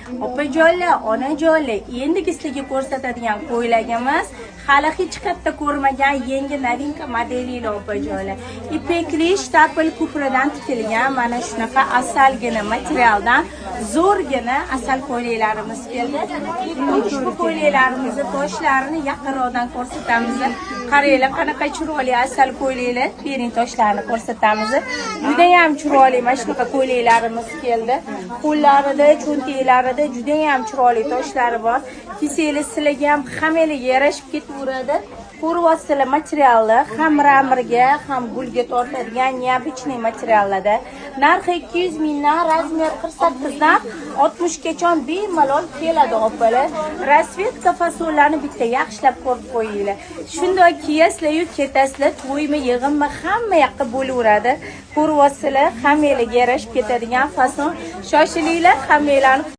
Opajonlar, onajonlar, endi sizlarga ko'rsatadigan ko'ylagimiz hali hech qayerda ko'rmagan yangi novinka modellar opajonlar. Ipekli shtapel ko'pridan tikilgan mana shunaqa asalgina materialdan zo'rgina asal ko'ylaklarimiz keldi. Ushbu ko'ylaklarimizni toshlarini yaqinroqdan ko'rsatamiz. Qaranglar, qanaqa chiroyli asal ko'ylaklar, bering toshlarni ko'rsatamiz. Juda ham chiroyli mana shunaqa ko'ylaklarimiz keldi. Qo'llarida, cho'ntaklarida juda ham chiroyli toshlari bor. Kiseli sizlarga ham hammaga yarashib ketaveradi. Ko'ryapsizlar materiallar ham ramrga, ham gulga tortadigan neobычный materiallarda. Narxi 200 mingdan, razmer 48 dan 60 gacha bemalol keladi opalar. Rasvetka fasollarni bitta yaxshilab ko'rib qo'yinglar. Shunday kiyasizlar-yu ketasizlar, to'ymi, yig'inmi hamma yoqqa bo'laveradi. Ko'ryapsizlar, hammaga yarashib ketadigan fason. Shoshilinglar, hammalarni